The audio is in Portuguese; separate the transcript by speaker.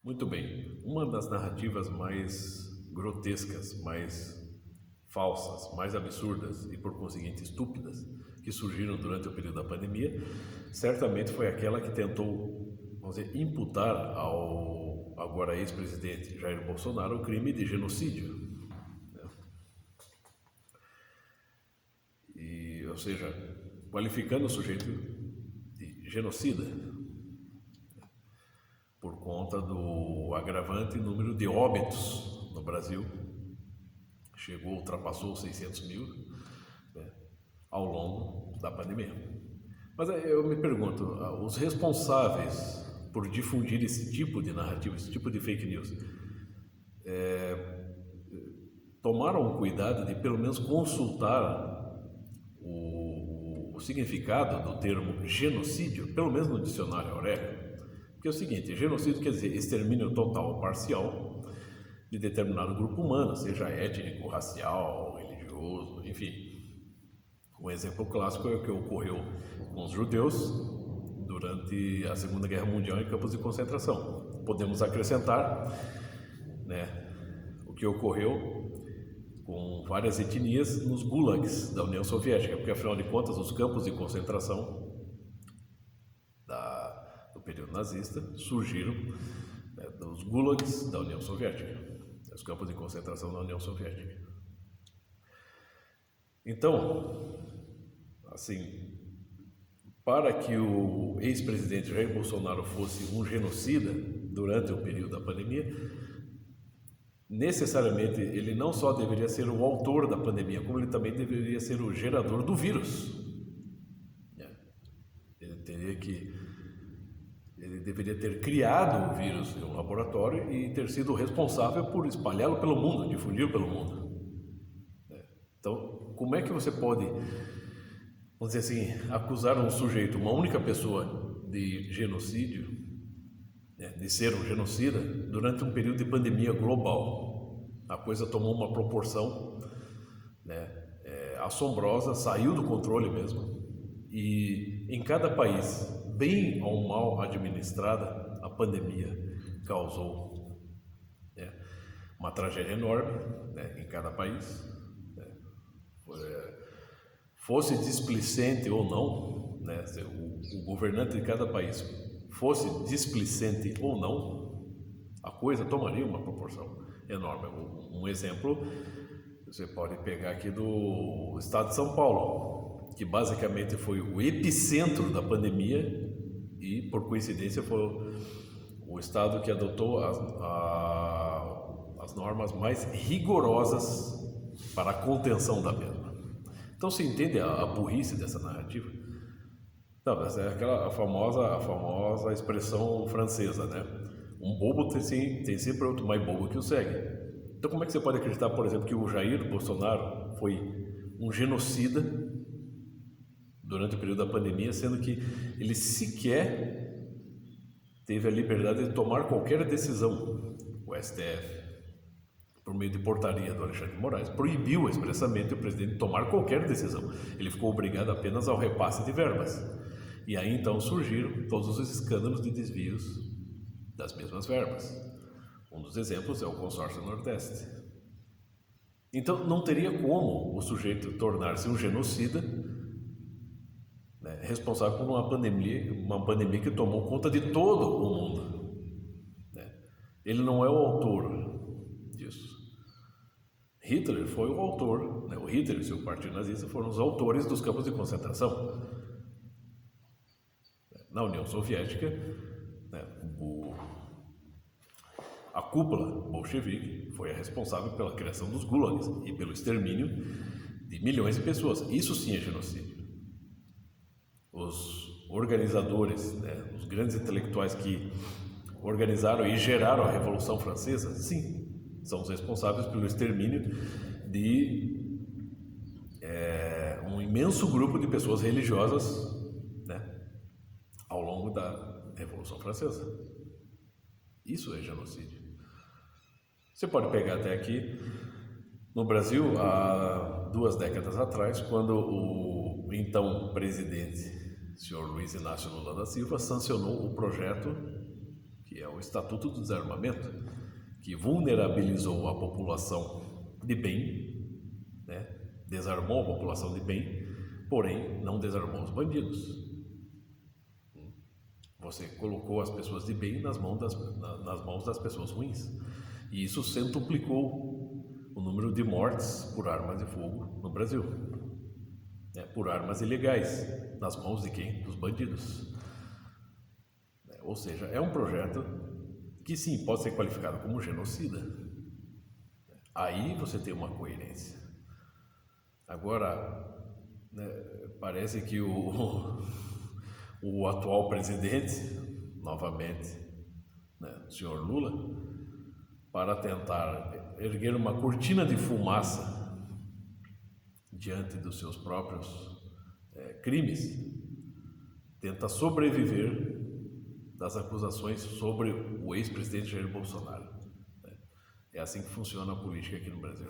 Speaker 1: Muito bem. Uma das narrativas mais grotescas, mais falsas, mais absurdas e, por conseguinte, estúpidas que surgiram durante o período da pandemia, certamente foi aquela que tentou, vamos dizer, imputar ao agora ex-presidente Jair Bolsonaro o crime de genocídio. Ou seja, qualificando o sujeito de genocida por conta do agravante número de óbitos no Brasil. Ultrapassou 600 mil, né, ao longo da pandemia. Mas eu me pergunto, os responsáveis por difundir esse tipo de narrativa, esse tipo de fake news, tomaram o cuidado de pelo menos consultar o significado do termo genocídio, pelo menos no dicionário Aurélio? Porque é o seguinte, genocídio quer dizer extermínio total ou parcial de determinado grupo humano, seja étnico, racial, religioso, enfim. Um exemplo clássico é o que ocorreu com os judeus durante a Segunda Guerra Mundial em campos de concentração. Podemos acrescentar, né, o que ocorreu com várias etnias nos gulags da União Soviética, porque afinal de contas os campos de concentração do período nazista surgiram, né, dos gulags da União Soviética, os campos de concentração da União Soviética. Então, assim, para que o ex-presidente Jair Bolsonaro fosse um genocida durante o período da pandemia, necessariamente ele não só deveria ser o autor da pandemia, como ele também deveria ser o gerador do vírus. Ele deveria ter criado o vírus em um laboratório e ter sido responsável por espalhá-lo pelo mundo, difundir pelo mundo. Então, como é que você pode, vamos dizer assim, acusar um sujeito, uma única pessoa, de genocídio, de ser um genocida, durante um período de pandemia global? A coisa tomou uma proporção, assombrosa, saiu do controle mesmo. E em cada país, bem ou mal administrada, a pandemia causou, uma tragédia enorme, em cada país. Fosse displicente ou não, o governante de cada país fosse displicente ou não, a coisa tomaria uma proporção enorme. Um exemplo, você pode pegar aqui do estado de São Paulo, que basicamente foi o epicentro da pandemia e, por coincidência, foi o estado que adotou as normas mais rigorosas para a contenção da mesma. Então, se entende a burrice dessa narrativa? Não, essa é a famosa expressão francesa, né? Um bobo tem sempre outro mais bobo que o segue. Então, como é que você pode acreditar, por exemplo, que o Jair Bolsonaro foi um genocida durante o período da pandemia, sendo que ele sequer teve a liberdade de tomar qualquer decisão? O STF, por meio de portaria do Alexandre de Moraes, proibiu expressamente o presidente de tomar qualquer decisão. Ele ficou obrigado apenas ao repasse de verbas. E aí então surgiram todos os escândalos de desvios das mesmas verbas. Um dos exemplos é o consórcio Nordeste. Então não teria como o sujeito tornar-se um genocida, responsável por uma pandemia que tomou conta de todo o mundo. Ele não é o autor disso. Hitler foi o autor, o Hitler e seu partido nazista foram os autores dos campos de concentração. Na União Soviética, a cúpula bolchevique foi a responsável pela criação dos gulags e pelo extermínio de milhões de pessoas. Isso sim é genocídio. Os organizadores, os grandes intelectuais que organizaram e geraram a Revolução Francesa, sim, são os responsáveis pelo extermínio de um imenso grupo de pessoas religiosas, ao longo da Revolução Francesa. Isso é genocídio. Você pode pegar até aqui no Brasil, há 2 décadas atrás, quando o então presidente, senhor Luiz Inácio Lula da Silva, sancionou o projeto que é o Estatuto do Desarmamento, que vulnerabilizou a população de bem, né? Desarmou a população de bem, porém não desarmou os bandidos. Você colocou as pessoas de bem nas mãos das pessoas ruins. E isso centuplicou o número de mortes por armas de fogo no Brasil. Por armas ilegais, nas mãos de quem? Dos bandidos. Ou seja, é um projeto que sim, pode ser qualificado como genocida. Aí você tem uma coerência. Agora, parece que o atual presidente, novamente, o senhor Lula, para tentar erguer uma cortina de fumaça diante dos seus próprios crimes, tenta sobreviver das acusações sobre o ex-presidente Jair Bolsonaro. É assim que funciona a política aqui no Brasil.